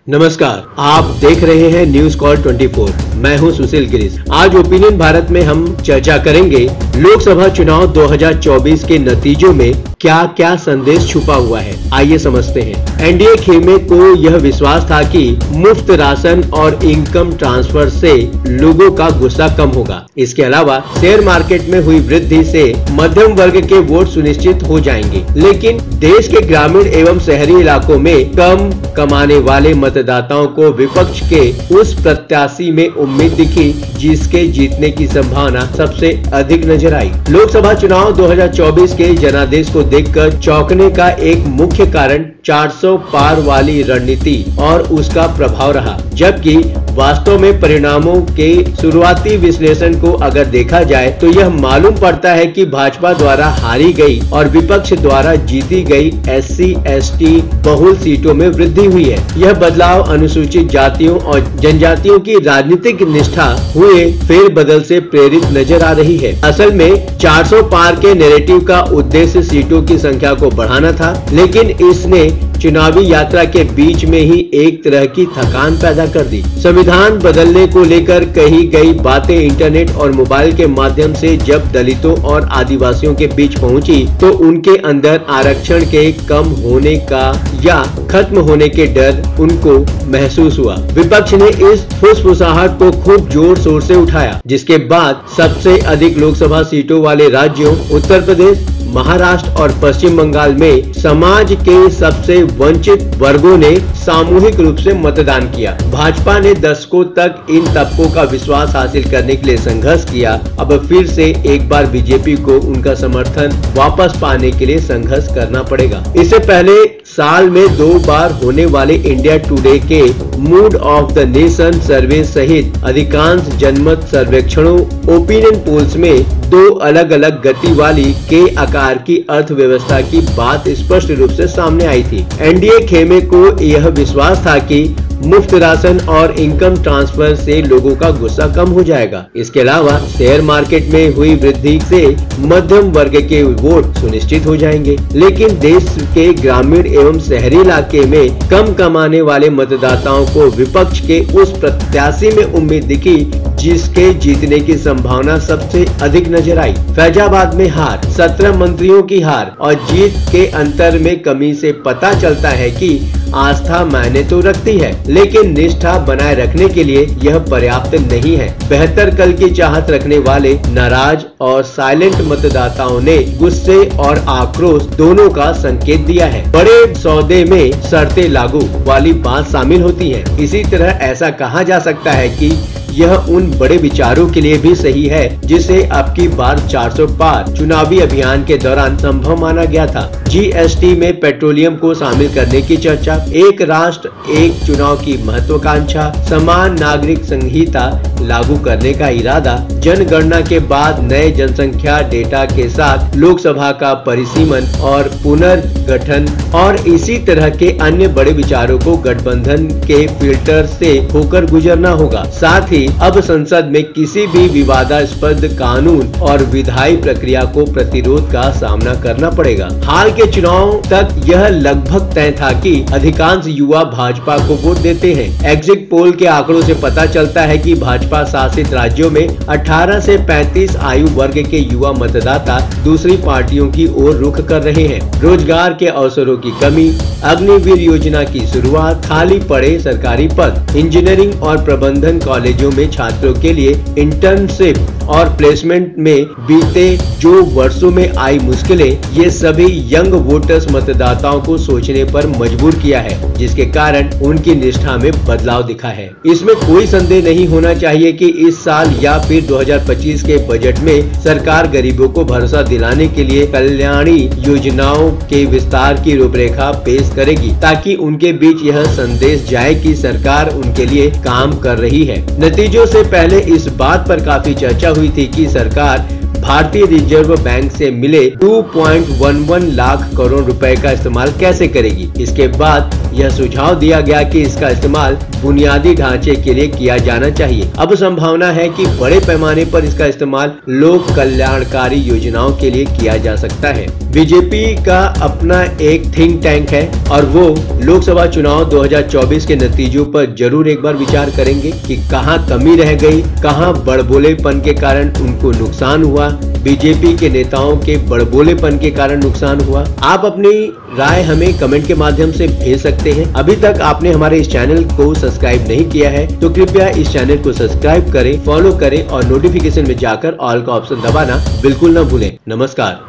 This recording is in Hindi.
नमस्कार, आप देख रहे हैं न्यूज कॉल 24। मैं हूं सुशील गिरीश। आज ओपिनियन भारत में हम चर्चा करेंगे लोकसभा चुनाव 2024 के नतीजों में क्या क्या संदेश छुपा हुआ है। आइए समझते हैं। एनडीए खेमे को यह विश्वास था कि मुफ्त राशन और इनकम ट्रांसफर से लोगों का गुस्सा कम होगा। इसके अलावा शेयर मार्केट में हुई वृद्धि से मध्यम वर्ग के वोट सुनिश्चित हो जाएंगे। लेकिन देश के ग्रामीण एवं शहरी इलाकों में कम कमाने वाले मतदाताओं को विपक्ष के उस प्रत्याशी में उम्मीद दिखी जिसके जीतने की संभावना सबसे अधिक नजर आई। लोकसभा चुनाव 2024 के जनादेश को देखकर चौंकने का एक मुख्य कारण 400 पार वाली रणनीति और उसका प्रभाव रहा, जबकि वास्तव में परिणामों के शुरुआती विश्लेषण को अगर देखा जाए तो यह मालूम पड़ता है कि भाजपा द्वारा हारी गई और विपक्ष द्वारा जीती गई SC/ST बहुल सीटों में वृद्धि हुई है। यह बदलाव अनुसूचित जातियों और जनजातियों की राजनीतिक निष्ठा हुए फेरबदल से प्रेरित नजर आ रही है। असल में 400 पार के नैरेटिव का उद्देश्य सीटों की संख्या को बढ़ाना था, लेकिन इसने चुनावी यात्रा के बीच में ही एक तरह की थकान पैदा कर दी। संविधान बदलने को लेकर कही गई बातें इंटरनेट और मोबाइल के माध्यम से जब दलितों और आदिवासियों के बीच पहुंची तो उनके अंदर आरक्षण के कम होने का या खत्म होने के डर उनको महसूस हुआ। विपक्ष ने इस फुसफुसाहट को खूब जोर शोर से उठाया, जिसके बाद सबसे अधिक लोकसभा सीटों वाले राज्यों उत्तर प्रदेश, महाराष्ट्र और पश्चिम बंगाल में समाज के सबसे वंचित वर्गों ने सामूहिक रूप से मतदान किया। भाजपा ने दशकों तक इन तबकों का विश्वास हासिल करने के लिए संघर्ष किया। अब फिर से एक बार बीजेपी को उनका समर्थन वापस पाने के लिए संघर्ष करना पड़ेगा। इससे पहले साल में 2 बार होने वाले इंडिया टुडे के मूड ऑफ द नेशन सर्वे सहित अधिकांश जनमत सर्वेक्षणों ओपिनियन पोल्स में 2 अलग अलग गति वाली के आकार की अर्थव्यवस्था की बात स्पष्ट रूप से सामने आई थी। एनडीए खेमे को यह विश्वास था कि मुफ्त राशन और इनकम ट्रांसफर से लोगों का गुस्सा कम हो जाएगा। इसके अलावा शेयर मार्केट में हुई वृद्धि से मध्यम वर्ग के वोट सुनिश्चित हो जाएंगे। लेकिन देश के ग्रामीण एवं शहरी इलाके में कम कमाने वाले मतदाताओं को विपक्ष के उस प्रत्याशी में उम्मीद दिखी जिसके जीतने की संभावना सबसे अधिक नजर आई। फैजाबाद में हार, 17 मंत्रियों की हार और जीत के अंतर में कमी से पता चलता है कि आस्था मायने तो रखती है, लेकिन निष्ठा बनाए रखने के लिए यह पर्याप्त नहीं है। बेहतर कल की चाहत रखने वाले नाराज और साइलेंट मतदाताओं ने गुस्से और आक्रोश दोनों का संकेत दिया है। बड़े सौदे में शर्तें लागू वाली बात शामिल होती है। इसी तरह ऐसा कहा जा सकता है कि यह उन बड़े विचारों के लिए भी सही है जिसे अब की बार 400 पार चुनावी अभियान के दौरान संभव माना गया था। GST में पेट्रोलियम को शामिल करने की चर्चा, एक राष्ट्र एक चुनाव की महत्वाकांक्षा, समान नागरिक संहिता लागू करने का इरादा, जनगणना के बाद नए जनसंख्या डेटा के साथ लोकसभा का परिसीमन और पुनर्गठन और इसी तरह के अन्य बड़े विचारों को गठबंधन के फिल्टर से होकर गुजरना होगा। साथ ही अब संसद में किसी भी विवादास्पद कानून और विधायी प्रक्रिया को प्रतिरोध का सामना करना पड़ेगा। हाल के चुनाव तक यह लगभग तय था कि अधिकांश युवा भाजपा को वोट देते हैं। एग्जिट पोल के आंकड़ों से पता चलता है कि भाजपा शासित राज्यों में 18 से 35 आयु वर्ग के युवा मतदाता दूसरी पार्टियों की ओर रुख कर रहे हैं। रोजगार के अवसरों की कमी, अग्निवीर योजना की शुरुआत, खाली पड़े सरकारी पद, इंजीनियरिंग और प्रबंधन कॉलेजों में छात्रों के लिए इंटर्नशिप और प्लेसमेंट में बीते जो वर्षों में आई मुश्किलें, ये सभी यंग वोटर्स मतदाताओं को सोचने पर मजबूर किया है, जिसके कारण उनकी निष्ठा में बदलाव दिखा है। इसमें कोई संदेह नहीं होना चाहिए कि इस साल या फिर 2025 के बजट में सरकार गरीबों को भरोसा दिलाने के लिए कल्याणी योजनाओं के विस्तार की रूपरेखा पेश करेगी, ताकि उनके बीच यह संदेश जाए कि सरकार उनके लिए काम कर रही है। नतीजों से पहले इस बात पर काफी चर्चा हुई थी कि सरकार भारतीय रिजर्व बैंक से मिले 2.11 लाख करोड़ रुपए का इस्तेमाल कैसे करेगी। इसके बाद यह सुझाव दिया गया कि इसका इस्तेमाल बुनियादी ढांचे के लिए किया जाना चाहिए। अब संभावना है कि बड़े पैमाने पर इसका इस्तेमाल लोक कल्याणकारी योजनाओं के लिए किया जा सकता है। बीजेपी का अपना एक थिंक टैंक है और वो लोकसभा चुनाव 2024 के नतीजों पर जरूर एक बार विचार करेंगे कि कहां कमी रह गई, कहां बड़बोलेपन के कारण उनको नुकसान हुआ, बीजेपी के नेताओं के बड़बोलेपन के कारण नुकसान हुआ। आप अपनी राय हमें कमेंट के माध्यम से भेज सकते हैं। अभी तक आपने हमारे इस चैनल को सब्सक्राइब नहीं किया है तो कृपया इस चैनल को सब्सक्राइब करें, फॉलो करें और नोटिफिकेशन में जाकर ऑल का ऑप्शन दबाना बिल्कुल न भूलें। नमस्कार।